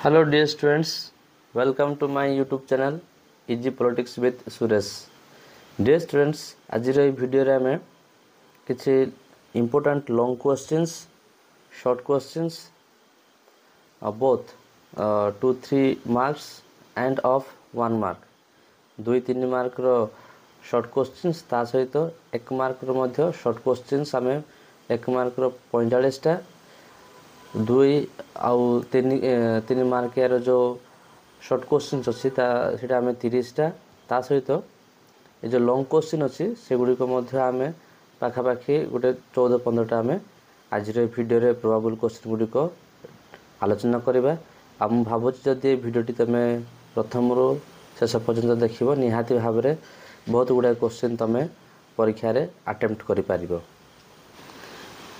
Hello dear students, welcome to my YouTube channel Easy Politics with Suresh. Dear students, ଆଜିର ଏହି ଭିଡ଼ିଓରେ ଆମେ କିଛି important long questions, short questions both 2-3 marks and of 1 mark 2-3 ମାର୍କର short questions ତା ସହିତ 1 ମାର୍କର ମଧ୍ୟ short questions ଆମେ 1 ମାର୍କର 45ଟା 2 ଆଉ 3 ମାର୍କିଆର ଯେଉଁ ସର୍ଟ କ୍ୱେଶ୍ଚିନ୍ସ ଅଛି ସେଇଟା ଆମେ 30ଟା ତା ସହିତ ଏ ଯେଉଁ ଲଙ୍ଗ୍ କ୍ୱେଶ୍ଚିନ୍ ଅଛି ସେଗୁଡ଼ିକ ମଧ୍ୟ ଆମେ ପାଖାପାଖି ଗୋଟେ 14-15ଟା ଆମେ ଆଜିର ଏ ଭିଡ଼ିଓରେ ପ୍ରୋବାବୁଲ୍ କ୍ୱେଶ୍ଚିନ୍ ଗୁଡ଼ିକ ଆଲୋଚନା କରିବା। ଆଉ ମୁଁ ଭାବୁଛି ଯଦି ଏ ଭିଡ଼ିଓଟି ତୁମେ ପ୍ରଥମରୁ ଶେଷ ପର୍ଯ୍ୟନ୍ତ ଦେଖିବ ନିହାତି ଭାବରେ ବହୁତ ଗୁଡ଼ାଏ କ୍ୱେଶ୍ଚିନ୍ ତୁମେ ପରୀକ୍ଷାରେ ଆଟେମ୍ପ୍ଟ କରିପାରିବ।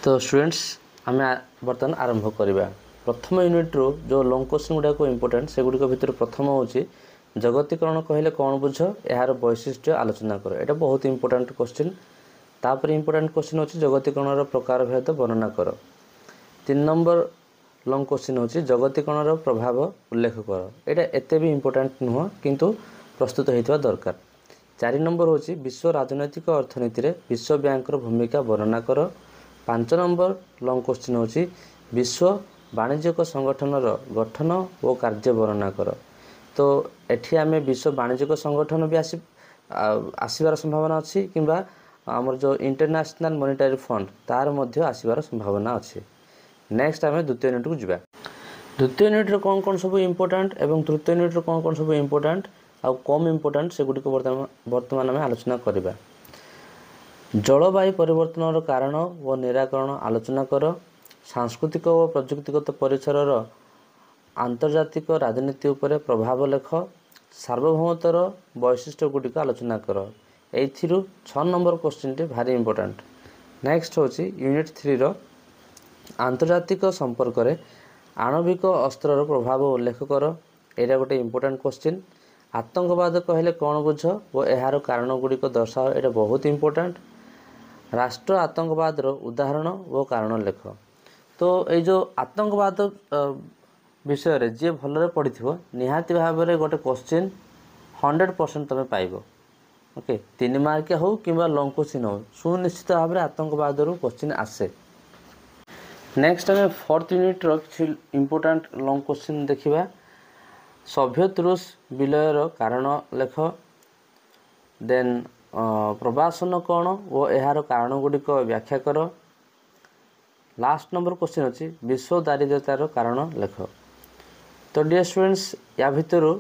ତ ଷ୍ଟୁଡେଣ୍ଟସ୍ ଆମେ ବର୍ତ୍ତମାନ ଆରମ୍ଭ କରିବା। ପ୍ରଥମ ୟୁନିଟ୍ରୁ ଯେଉଁ ଲଙ୍ଗ୍ କ୍ୱେଶ୍ଚିନ୍ ଗୁଡ଼ାକ ଇମ୍ପୋର୍ଟାଣ୍ଟ ସେଗୁଡ଼ିକ ଭିତରୁ ପ୍ରଥମ ହେଉଛି ଜଗତୀକରଣ କହିଲେ କ'ଣ ବୁଝ, ଏହାର ବୈଶିଷ୍ଟ୍ୟ ଆଲୋଚନା କର। ଏଇଟା ବହୁତ ଇମ୍ପୋର୍ଟାଣ୍ଟ କ୍ୱେଶ୍ଚିନ୍। ତାପରେ ଇମ୍ପୋର୍ଟାଣ୍ଟ କ୍ୱେଶ୍ଚିନ୍ ହେଉଛି ଜଗତୀକରଣର ପ୍ରକାରଭେଦ ବର୍ଣ୍ଣନା କର। 3 ନମ୍ବର ଲଙ୍ଗ୍ କ୍ୱେଶ୍ଚିନ୍ ହେଉଛି ଜଗତୀକରଣର ପ୍ରଭାବ ଉଲ୍ଲେଖ କର। ଏଇଟା ଏତେ ବି ଇମ୍ପୋର୍ଟାଣ୍ଟ ନୁହଁ କିନ୍ତୁ ପ୍ରସ୍ତୁତ ହୋଇଥିବା ଦରକାର। 4 ନମ୍ବର ହେଉଛି ବିଶ୍ୱ ରାଜନୈତିକ ଅର୍ଥନୀତିରେ ବିଶ୍ୱ ବ୍ୟାଙ୍କର ଭୂମିକା ବର୍ଣ୍ଣନା କର। 5 ନମ୍ବର ଲଙ୍ଗ୍ କ୍ୱେଶ୍ଚିନ୍ ହେଉଛି ବିଶ୍ୱ ବାଣିଜ୍ୟିକ ସଂଗଠନର ଗଠନ ଓ କାର୍ଯ୍ୟ ବର୍ଣ୍ଣନା କର। ତ ଏଠି ଆମେ ବିଶ୍ୱ ବାଣିଜ୍ୟିକ ସଂଗଠନ ବି ଆସିବାର ସମ୍ଭାବନା ଅଛି କିମ୍ବା ଆମର ଯେଉଁ ଇଣ୍ଟରନ୍ୟାସନାଲ୍ ମନିଟାରୀ ଫଣ୍ଡ ତାର ମଧ୍ୟ ଆସିବାର ସମ୍ଭାବନା ଅଛି। ନେକ୍ସଟ ଆମେ ଦ୍ୱିତୀୟ ୟୁନିଟ୍କୁ ଯିବା। ଦ୍ୱିତୀୟ ୟୁନିଟ୍ରେ କ'ଣ କ'ଣ ସବୁ ଇମ୍ପୋର୍ଟାଣ୍ଟ ଏବଂ ତୃତୀୟ ୟୁନିଟ୍ରେ କ'ଣ କ'ଣ ସବୁ ଇମ୍ପୋର୍ଟାଣ୍ଟ ଆଉ କମ୍ ଇମ୍ପୋର୍ଟାଣ୍ଟ ସେଗୁଡ଼ିକ ବର୍ତ୍ତମାନ ଆମେ ଆଲୋଚନା କରିବା। ଜଳବାୟୁ ପରିବର୍ତ୍ତନର କାରଣ ଓ ନିରାକରଣ ଆଲୋଚନା କର। ସାଂସ୍କୃତିକ ଓ ପ୍ରଯୁକ୍ତିଗତ ପରିସରର ଆନ୍ତର୍ଜାତିକ ରାଜନୀତି ଉପରେ ପ୍ରଭାବ ଲେଖ। ସାର୍ବଭୌମତ୍ୱର ବୈଶିଷ୍ଟ୍ୟ ଗୁଡ଼ିକ ଆଲୋଚନା କର। ଏଇଥିରୁ 6 ନମ୍ବର କ୍ୱେଶ୍ଚିନ୍ଟି ଭାରି ଇମ୍ପୋର୍ଟାଣ୍ଟ। ନେକ୍ସଟ ହେଉଛି ୟୁନିଟ୍ 3ର ଆନ୍ତର୍ଜାତିକ ସମ୍ପର୍କରେ ଆଣବିକ ଅସ୍ତ୍ରର ପ୍ରଭାବ ଉଲ୍ଲେଖ କର। ଏଇଟା ଗୋଟେ ଇମ୍ପୋର୍ଟାଣ୍ଟ କ୍ୱେଶ୍ଚିନ୍। ଆତଙ୍କବାଦ କହିଲେ କ'ଣ ବୁଝ ଓ ଏହାର କାରଣ ଗୁଡ଼ିକ ଦର୍ଶାଅ। ଏଇଟା ବହୁତ ଇମ୍ପୋର୍ଟାଣ୍ଟ। ରାଷ୍ଟ୍ର ଆତଙ୍କବାଦର ଉଦାହରଣ ଓ କାରଣ ଲେଖ। ତ ଏଇ ଯେଉଁ ଆତଙ୍କବାଦ ବିଷୟରେ ଯିଏ ଭଲରେ ପଢ଼ିଥିବ ନିହାତି ଭାବରେ ଗୋଟେ କ୍ୱେଶ୍ଚିନ୍ 100% ତୁମେ ପାଇବ। ଓକେ, 3 ମାର୍କିଆ ହେଉ କିମ୍ବା ଲଙ୍ଗ୍ କ୍ୱେଶ୍ଚିନ୍ ହେଉ ସୁନିଶ୍ଚିତ ଭାବରେ ଆତଙ୍କବାଦରୁ କ୍ୱେଶ୍ଚିନ୍ ଆସେ। ନେକ୍ସଟ ଆମେ 4th ୟୁନିଟ୍ର କିଛି ଇମ୍ପୋର୍ଟାଣ୍ଟ ଲଙ୍ଗ୍ କ୍ୱେଶ୍ଚିନ୍ ଦେଖିବା। ସୋଭିଏତ୍ ରୁଷ ବିଲୟର କାରଣ ଲେଖ। ଦେନ୍ ପ୍ରବାସନ କ'ଣ ଓ ଏହାର କାରଣ ଗୁଡ଼ିକ ବ୍ୟାଖ୍ୟା କର। ଲାଷ୍ଟ ନମ୍ବର କ୍ୱେଶ୍ଚିନ୍ ଅଛି ବିଶ୍ୱ ଦାରିଦ୍ର୍ୟତାର କାରଣ ଲେଖ। ତ ଡିୟର୍ ଷ୍ଟୁଡେଣ୍ଟସ୍ ୟା ଭିତରୁ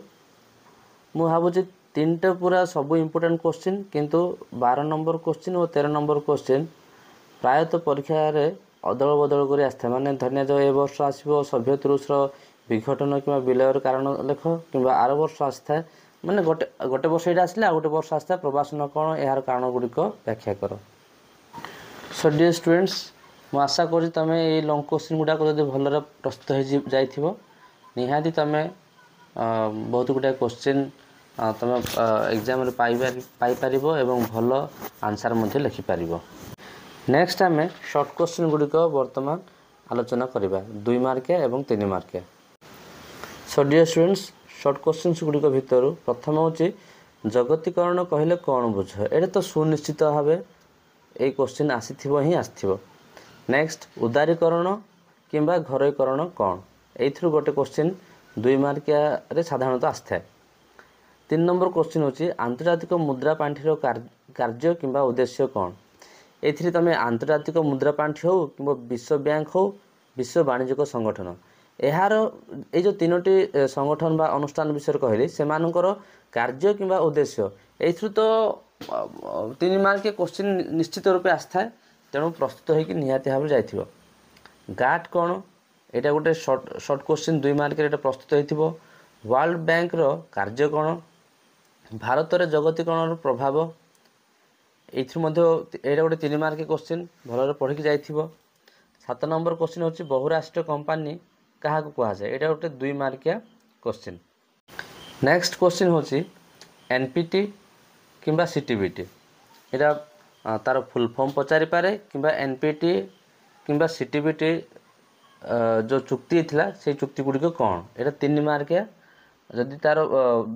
ମୁଁ ଭାବୁଛି 3ଟା ପୁରା ସବୁ ଇମ୍ପୋର୍ଟାଣ୍ଟ କ୍ୱେଶ୍ଚିନ୍ କିନ୍ତୁ 12 ନମ୍ବର କ୍ୱେଶ୍ଚିନ୍ ଓ 13 ନମ୍ବର କ୍ୱେଶ୍ଚିନ୍ ପ୍ରାୟତଃ ପରୀକ୍ଷାରେ ଅଦଳ ବଦଳ କରି ଆସିଥାଏ। ମାନେ ଧନ୍ୟଯାଉ ଏ ବର୍ଷ ଆସିବ ସୋଭିଏତ୍ ରୁଷର ବିଘଟନ କିମ୍ବା ବିଲୟର କାରଣ ଲେଖ କିମ୍ବା ଆର ବର୍ଷ ଆସିଥାଏ ମାନେ ଗୋଟେ ବର୍ଷ ଏଇଟା ଆସିଲେ ଆଉ ଗୋଟେ ବର୍ଷ ଆସିଥାଏ ପ୍ରବାସନ କ'ଣ ଏହାର କାରଣ ଗୁଡ଼ିକ ବ୍ୟାଖ୍ୟା କର। ସୋ ଡିୟର୍ ଷ୍ଟୁଡେଣ୍ଟସ୍ ମୁଁ ଆଶା କରୁଛି ତୁମେ ଏଇ ଲଙ୍ଗ୍ କ୍ୱେଶ୍ଚିନ୍ ଗୁଡ଼ାକ ଯଦି ଭଲରେ ପ୍ରସ୍ତୁତ ହୋଇଯାଇଥିବ ନିହାତି ତୁମେ ବହୁତ ଗୁଡ଼ାଏ କ୍ୱେଶ୍ଚିନ୍ ତୁମେ ଏକ୍ଜାମ୍ରେ ପାଇପାରିବ ଏବଂ ଭଲ ଆନ୍ସାର୍ ମଧ୍ୟ ଲେଖିପାରିବ। ନେକ୍ସଟ ଆମେ ସର୍ଟ କ୍ୱେଶ୍ଚିନ୍ ଗୁଡ଼ିକ ବର୍ତ୍ତମାନ ଆଲୋଚନା କରିବା 2 ମାର୍କିଆ ଏବଂ 3 ମାର୍କିଆ। So dear students short questions ଗୁଡ଼ିକ ଭିତରୁ ପ୍ରଥମ ହେଉଛି ଜଗତୀକରଣ କହିଲେ କ'ଣ ବୁଝ। ଏଇଟା ତ ସୁନିଶ୍ଚିତ ଭାବେ ଏଇ କ୍ୱେଶ୍ଚିନ୍ ଆସିଥିବ। ନେକ୍ସଟ ଉଦାରୀକରଣ କିମ୍ବା ଘରୋଇକରଣ କ'ଣ, ଏଇଥିରୁ ଗୋଟେ କ୍ୱେଶ୍ଚିନ୍ 2 ମାର୍କିଆରେ ସାଧାରଣତଃ ଆସିଥାଏ। 3 ନମ୍ବର କ୍ୱେଶ୍ଚିନ୍ ହେଉଛି ଆନ୍ତର୍ଜାତିକ ମୁଦ୍ରା ପାଣ୍ଠିର କାର୍ଯ୍ୟ କିମ୍ବା ଉଦ୍ଦେଶ୍ୟ କ'ଣ। ଏଇଥିରେ ତୁମେ ଆନ୍ତର୍ଜାତିକ ମୁଦ୍ରା ପାଣ୍ଠି ହେଉ କିମ୍ବା ବିଶ୍ୱ ବ୍ୟାଙ୍କ ହେଉ ବିଶ୍ୱ ବାଣିଜ୍ୟିକ ସଂଗଠନ ଏହାର ଏଇ ଯେଉଁ 3ଟି ସଂଗଠନ ବା ଅନୁଷ୍ଠାନ ବିଷୟରେ କହିଲି ସେମାନଙ୍କର କାର୍ଯ୍ୟ କିମ୍ବା ଉଦ୍ଦେଶ୍ୟ ଏଇଥିରୁ ତ 3 ମାର୍କିଆ କ୍ୱେଶ୍ଚିନ୍ ନିଶ୍ଚିତ ରୂପେ ଆସିଥାଏ। ତେଣୁ ପ୍ରସ୍ତୁତ ହୋଇକି ନିହାତି ଭାବରେ ଯାଇଥିବ। ଗାଟ୍ କ'ଣ, ଏଇଟା ଗୋଟେ ସର୍ଟ କ୍ୱେଶ୍ଚିନ୍ 2 ମାର୍କରେ ଏଇଟା ପ୍ରସ୍ତୁତ ହୋଇଥିବ। ୱାର୍ଲଡ ବ୍ୟାଙ୍କର କାର୍ଯ୍ୟ କ'ଣ, ଭାରତରେ ଜଗତୀକରଣର ପ୍ରଭାବ ଏଇଥିରୁ ମଧ୍ୟ ଏଇଟା ଗୋଟେ 3 ମାର୍କିଆ କ୍ୱେଶ୍ଚିନ୍ ଭଲରେ ପଢ଼ିକି ଯାଇଥିବ। 7 ନମ୍ବର କ୍ୱେଶ୍ଚିନ୍ ହେଉଛି ବହୁରାଷ୍ଟ୍ରୀୟ କମ୍ପାନୀ କାହାକୁ କୁହାଯାଏ। ଏଇଟା ଗୋଟେ 2 ମାର୍କିଆ କ୍ୱେଶ୍ଚିନ୍। ନେକ୍ସଟ କ୍ୱେଶ୍ଚିନ୍ ହେଉଛି NPT କିମ୍ବା CTBT। ଏଇଟା ତାର ଫୁଲ୍ ଫର୍ମ ପଚାରିପାରେ କିମ୍ବା NPT କିମ୍ବା CTBT जो चुक्ति थिला से चुक्ति गुड़िक कौन एटा 3 मार्किया जदि तार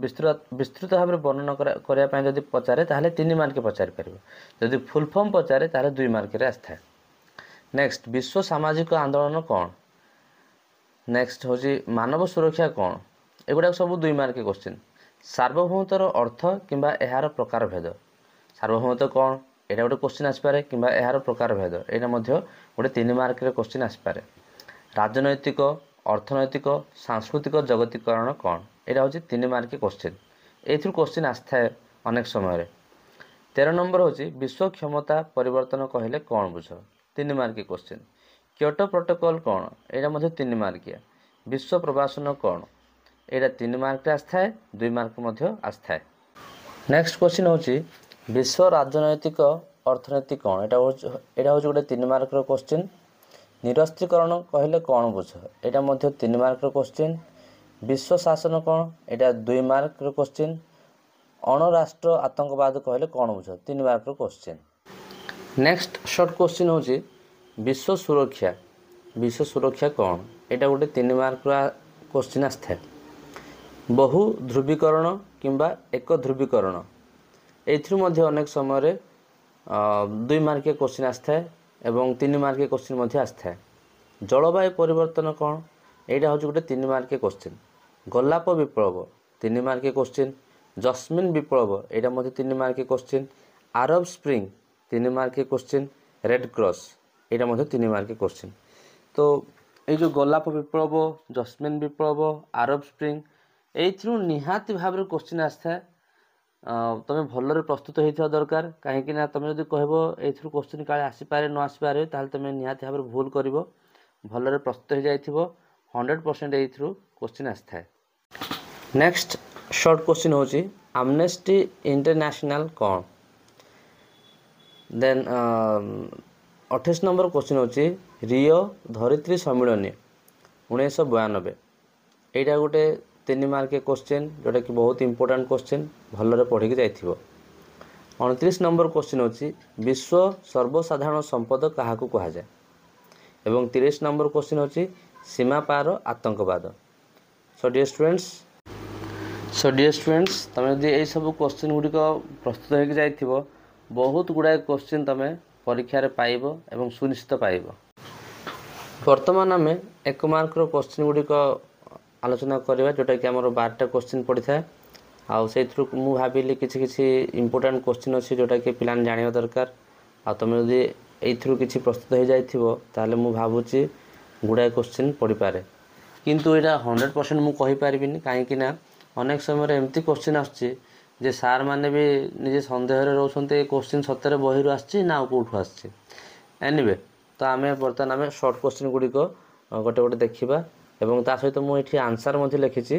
विस्तृत भाव में वर्णन करने जदि पचारे ताहले 3 मार्क पचारि पारिबो जदि फुल फॉर्म पचारे ताहले 2 मार्क रे आस्थाय। नेक्स्ट विश्व सामाजिक आंदोलन कौन नेक्स्ट होची मानव सुरक्षा कौन एगुड़ा सब 2 मार्क क्वेश्चन। सार्वभौमतर अर्थ किंबा एहार प्रकार भेद सार्वभौमत्व कौन एटा गोटे क्वेश्चन आसपारे किंबा एहार प्रकार भेद एटा मध्य गोटे 3 मार्क रे क्वेश्चन आसपारे। राजनैतिक अर्थनैतिक सांस्कृतिक जगतीकरण कौन एटा होची 3 मार्क क्वेश्चन एथुर क्वेश्चन आस्थाय अनेक समय। 13 नंबर होची विश्व क्षमता परिवर्तन कहले कौन बुझ 3 मार्क क्वेश्चन। क्योटो प्रोटोकॉल कौन एटा मध्य 3 मार्किया। विश्व प्रवासन कौन एटा 3 मार्क आस्थाय 2 मार्क मध्य आस्थाय। नेक्स्ट क्वेश्चन होची विश्व राजनैतिक अर्थनैतिक कौन एटा होची गोटे 3 मार्क क्वेश्चन। निरस्त्रीकरण कहले कौन बुझ एटा मध्य 3 मार्क क्वेश्चन। विश्व शासन कौन एटा 2 मार्क क्वेश्चन। अणराष्ट्र आतंकवाद कहले कौन बुझ 3 mark question. Next short question होची विश्व सुरक्षा कौन एटा गोटे 3 मार्क क्वेश्चन आस्थाय। बहु ध्रुवीकरण किंबा एक ध्रुवीकरण एथुर मध्य अनेक समय 2 मार्क क्वेश्चन आस्थाय एवं 3 मार्क क्वेश्चन मध्य आस्थाय। जलवायु परिवर्तन कौन एटा होची गोटे 3 मार्क क्वेश्चन। गोलाप विप्लव 3 मार्क क्वेश्चन। जस्मिन विप्लव एटा मध्य 3 mark question. Arab spring 3 mark question. Red cross एटा मध्य 3 मार्क क्वेश्चन। तो ये जो गोलाप विप्लव जस्मिन विप्लव अरब स्प्रिंग एथु निहाती भाव में क्वेश्चन आस्थाय। तुम भलरे प्रस्तुत होता दरकार कहीं तुम जब कह एथुर क्वेश्चन काले आसीपारे न आसीपारे ताहले तुम निहाती भाव भूल कर भलरे प्रस्तुत हो जाइथिबो 100% एथुर क्वेश्चन आस्थाय। नेक्स्ट शॉर्ट क्वेश्चन होची एमनेस्टी इंटरनेशनल कौन। देन 28 नंबर क्वेश्चन होची रियो धरित्री सम्मेलन 1992 एटा गोटे 3 मार्क क्वेश्चन जोटा कि बहुत इंपोर्टेंट क्वेश्चन भलरे पढ़ी जाइथिबो। 29 नंबर क्वेश्चन होची विश्व सर्वसाधारण संपद काहाकू कहा जाए एवं 30 नंबर क्वेश्चन होची सीमा पार आतंकवाद। सो डियर स्टूडेंट्स तुम यदि यही सब क्वेश्चन गुड़िक प्रस्तुत होकर जाइथिबो बहुत गुड़ाए क्वेश्चन तुम परीक्षा रे पाइबो एवं सुनिश्चित पाइबो। वर्तमान आम 1 मार्क क्वेश्चन गुड़िक आलोचना करवा जोटा कि आमर 12टा क्वेश्चन पड़ी था आउ से मु भाविली किसी इंपोर्टेंट क्वेश्चन अच्छी जोटा कि पिला जाना दरकार आ तुम यदि एथुरु किसी प्रस्तुत हो जाइथिबो ताले मु भावुची गुड़ाए क्वेश्चन पड़ी पारे किंतु एटा 100% मु कहि पारिबिनी काहेकि ना अनेक समय एमती क्वेश्चन आछी जे सार माने भी निजे संदेह रे रहउछन्ते क्वेश्चन सत्तर बहिरु आछी ना कोठु आछी। एनीवे तो आमे बर्तमान आमे शॉर्ट क्वेश्चन गुडी को गोटे गोटे देखिबा एवं ता सहित मु एठी आंसर मध्ये लिखिछि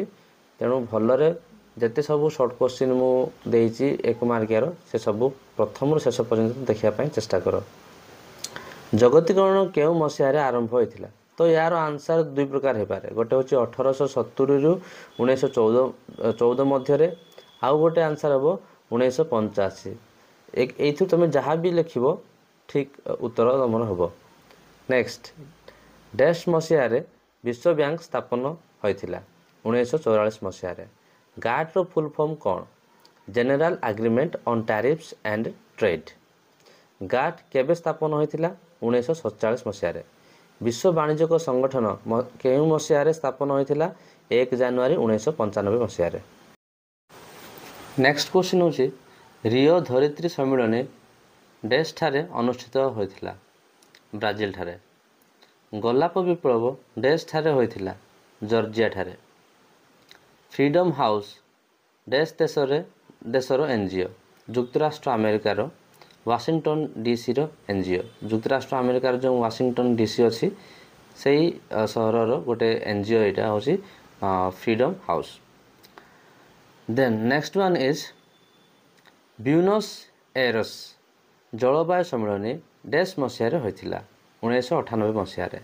तेणु भलरे जते सब शॉर्ट क्वेश्चन मु देइछि 1 मार्कियार से सब प्रथम रु शेष पर्यंत देखिया पई चेष्टा करो। जगतीकरण केउ मसियारे आरंभ होइथिला तो यार आंसर 2 प्रकार हे पारे गोटे होछि 1870 रु 1914 मध्य रे आउ गोटे आंसर हबो 1985 एक एथु तमे जहां भी लिखिबो ठीक उत्तर तमर हबो। नेक्स्ट डैश मसियारे विश्व बैंक स्थापन होइथिला 1944 मसियारे गाट रो फुल फॉर्म कौन general agreement on tariffs and trade GATT केबे स्थापन होइथिला 1947 मसियारे विश्व वाणिज्यिक संगठन केउ मसियारे स्थापन होइथिला 1 जनवरी 1995 मसियारे। नेक्स्ट क्वेश्चन होची रियो धरित्री सम्मेलन डैश ठारे अनुष्ठित होइथिला ब्राजिल ठारे। गोलाप विप्लव डैश ठारे होइथिला जॉर्जिया ठारे। फ्रीडम हाउस डैश देशर एनजीओ युक्तराष्ट्र अमेरिकार वाशिंगटन डीसी रो एनजीओ युक्तराष्ट्र अमेरिकार जो वाशिंगटन डीसी अच्छी से सहर गोटे एनजीओ यहाँ हूँ Freedom House. Then next one is Buenos Aires जलवायु सम्मेलन डैश मसीह होता 1998 मसीह।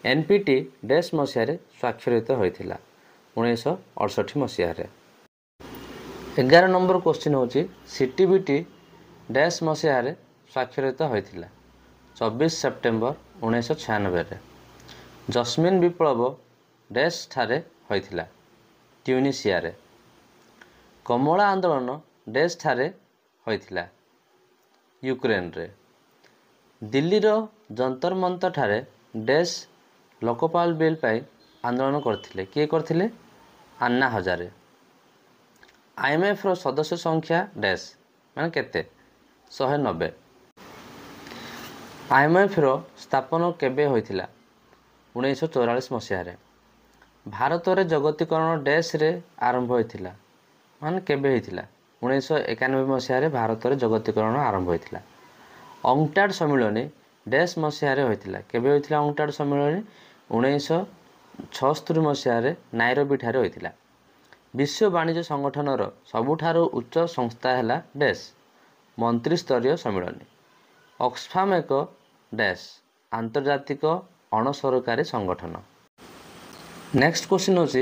एनपीटी डैश मसीह स्वाक्षरित होता 1968 मसीह। 11 नंबर क्वेश्चन हूँ सीटीबीटी डैश मसीह स्वाक्षरित होता 24 सेप्टेम्बर 1996। जस्मिन विप्लव डैश ठारे होइथिला ट्यूनिशिया रे। कमला आंदोलन डैश ठारे होइथिला यूक्रेन रे। दिल्ली रो जंतर मंतर ठारे डैश लोकपाल बिल पाई आंदोलन करथिले। किए करथिले? अन्ना हजारे। आईएमएफ रो सदस्य संख्या डैश माने केते? 190। आईएमएफ रो स्थापना केबे होइथिला? 1944 मसीहा रे। भारत रे जगतीकरण डैश रे आरंभ होइथिला माने केबे होइथिला? 1991 मसीहा रे भारत रे जगतीकरण आरंभ होइथिला। अंगटाड सम्मेलन डैश मसीहा रे होइथिला। केबे होइथिला अंगटाड सम्मेलन? 1976 मसीहा रे नाइरोबी ठारे होइथिला। विश्व वाणिज्य संगठन रो सबुठारो उच्च संस्था हैला डैश मंत्री स्तरीय सम्मेलन। ऑक्सफाम एक डैश आंतर्जातिक अणसरकारी संगठन। नेक्स्ट क्वेश्चन होची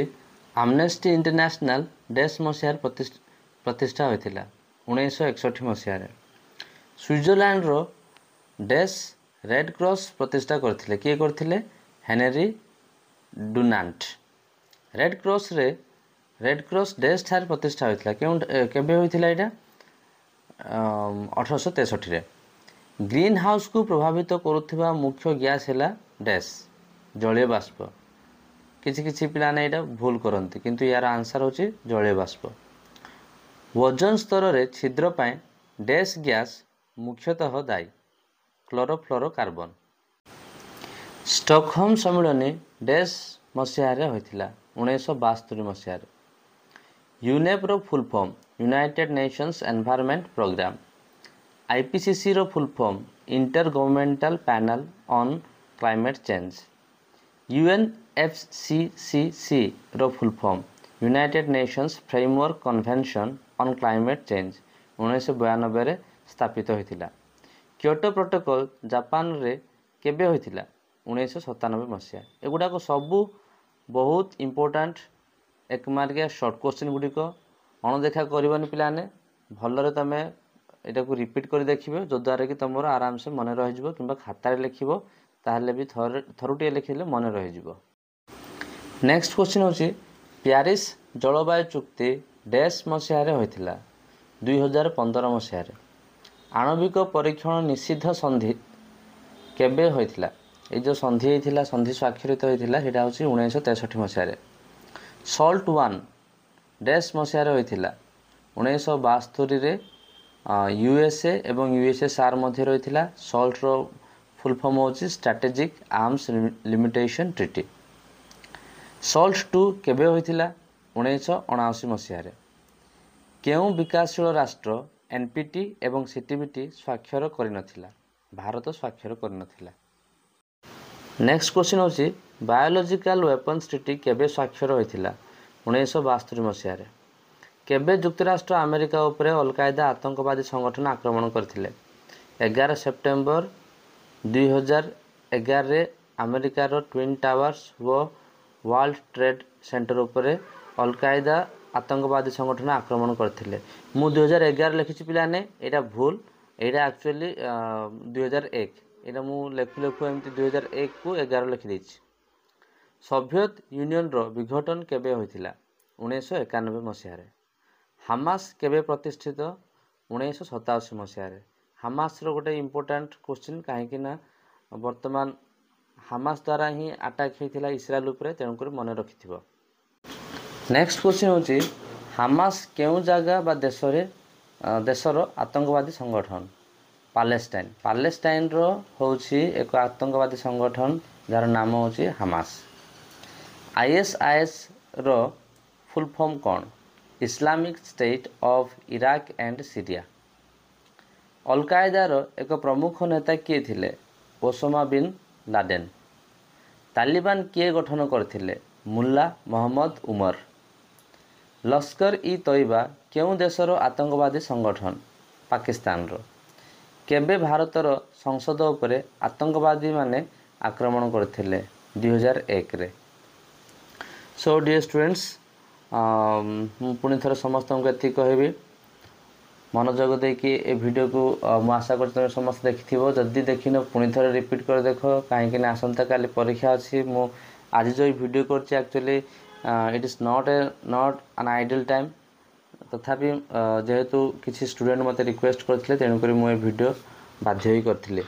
एमनेस्टी इंटरनेशनल डैश मसीहा प्रतिष्ठा होइथिला? 1961 मसीहा रे। Switzerland rho dash red cross प्रतिष्ठा करथिले। किए करथिले? Henry Dunant. Red cross dash ठार प्रतिष्ठा होइथिला केबे होइथिला एटा? 1863 रे। ग्रीन हाउस को प्रभावित करुथिबा मुख्य गैस हैला डैश जलीय बाष्प। किछि पिला ने एटा भूल करंती किंतु यार आंसर होची जलीय बाष्प। वजन स्तर रे छिद्र पाए डैश गैस मुख्यतः दायी? क्लोरोफ्लोरोकार्बन। स्टॉकहोम सम्मेलन डैश मसीहा रे होइथिला? 1972 मसीहा रे। यूनेप रो full form United Nations Environment Programme. IPCC रो full form intergovernmental panel on climate change. UNFCCC रो full form United Nations Framework Convention on climate Change 1992 रे स्थापित होइथिला। क्योटो प्रोटोकॉल जापान रे केबे होइथिला? 1997 मसीहा। एगुडा को सबू बहुत इंपोर्टेंट एक मार्किया शॉर्ट क्वेश्चन गुडी को अणदेखा करबनी पिलाने भलरे तमे एटा को रिपीट कर देखिबे जो द्वारा कि तमरो आराम से मन रहि जिवो किबा खाता रे लिखिबो ताहले भी थरुटिए लिखिले मन रहि जिवो। नेक्स्ट क्वेश्चन होची पेरिस जलवायु चुक्ति डैश मसीहा रे होइथिला? 2015 मसीहा रे। आणविक परीक्षण निषिद्ध संधि केबे होइथिला? ए जो संधि होइथिला संधि स्वाक्षरित होइथिला सेटा होची 1963 मसीहा रे। सॉल्ट 1 डैश मसीहा रे होइथिला? 1972 रे। यूएसए एवं यूएसएसआर मध्य रहिथिला। सॉल्ट रो फुल फॉर्म होची strategic arms limitation treaty. Salt 2 केबे होइथिला? 1979 मसीहा रे। केउ विकासशील राष्ट्र एनपीटी एवं सीटीबीटी स्वाक्षर करिनथिला? भारत स्वाक्षर करिनथिला। नेक्स्ट क्वेश्चन होची बायोलॉजिकल वेपन्स ट्रीटी केबे स्वाक्षर होइथिला? 1972 मसीहा रे। केबे युक्तराष्ट्र अमेरिका उपरे अल कायदा आतंकवादी संगठन आक्रमण करथिले? 11 सेप्टेम्बर 2011 रे अमेरिका रो ट्विन टावर्स व वर्ल्ड ट्रेड सेंटर उपरे अल कायदा आतंकवादी संगठन आक्रमण करथिले। मु 2011 लिखिछि पिलाने एटा भूल एटा एक्चुअली 2001 एटा मु लेखु एमती 2001 को 11 लिखि दैछि। सोवियत यूनियन रो विघटन केबे होइथिला? 1991 मसीहा रे। हामास केबे प्रतिष्ठित? 1987 मसीहा रे। हामास रो गोटे इंपोर्टेंट क्वेश्चन काहे ना वर्तमान हामास द्वारा ही अटैक होइथिला इस्राएल उपरे तेणुकर मन रखिथिबो। नेक्स्ट क्वेश्चन होची हामास केउ जगह बा देशर आतंकवादी संगठन? पैलेस्टाइन रो होची एक आतंकवादी संगठन जार नाम होची हामास। आईएसआईएस रो फुल फॉर्म कौन? Islamic State of Iraq and Syria. Al Qaeda रो एक प्रमुख नेता किए थिले? Osama bin Laden. तालिबान किए गठन करथिले? मुल्ला मोहम्मद उमर। लश्कर ई तैयबा केउ देशर आतंकवादी संगठन? पाकिस्तान रो। केबे भारतर संसद उपरे आतंकवादी माने आक्रमण करथिले? 2001 रे। सो डियर स्टूडेंट्स पुणी थर समस्त को एति कहबी मनोजोग देकी ए वीडियो को मु आशा कर तुम समस्त देखिथिबो जल्दी देखिन पुणी थरे रिपीट कर देख कहीं आसंता काली परीक्षा अच्छी मु आज जो वीडियो करछि actually it is not an ideal time तथापि जेहेतु किसी स्टूडेंट मते रिक्वेस्ट करथिले तेणुकरी मु ए वीडियो बाध्य ही करथिले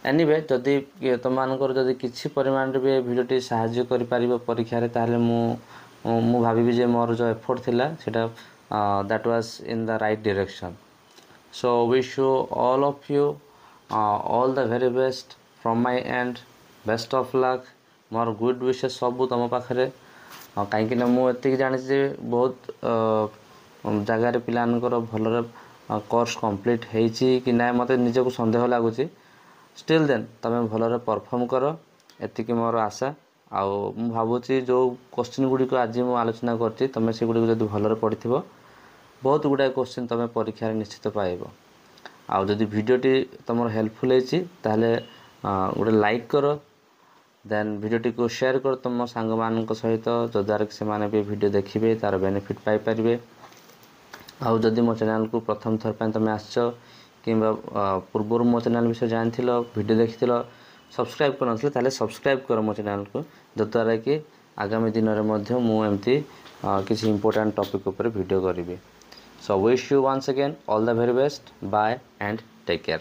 एनीवे जदि तुम मानकर जदि किसी परिमाण रे भी वीडियोटी साहाय्य करि परिबो परीक्षा रे ताहले मु भाबिबि जे मोर जो एफर्ट थिला सेटा that was in the right direction. So wish you all of you all the very best from my end. Best of luck. मोर गुड विशेष सब तुम पाखे कहीं मुझे जानी बहुत जगार पिलानकर भलर कोर्स कंप्लीट होती कि ना मत निजक सन्देह लगुच स्टिल देन तुम भलर परफॉर्म कर एतिक मोर आशा आउ भावुची जो क्वेश्चन गुड़ी को आज मुझे आलोचना करती तुम से गुड़ी जब भलर पढ़ी बहुत गुड़ाए क्वेश्चन तुम परीक्षा निश्चित पाइब आउ जदि वीडियोटी तुम हेल्पफुल होती गोटे लाइक कर देन वीडियोटी को शेयर कर तुम सांग मान सहित जद्वारा कि से भी वीडियो देखिए तार बेनिफिट पाइपर आउ जदि मो चैनल को प्रथम थर पर तुम आस कि पूर्व मो चैनल विषय जान वीडियो देखी सब्सक्राइब कर ना सब्सक्राइब कर मो चैनल को जद्वारा कि आगामी दिन में मुझे किसी इंपोर्टेंट टॉपिक ऊपर वीडियो करी So wish you once again all the very best. Bye and take care.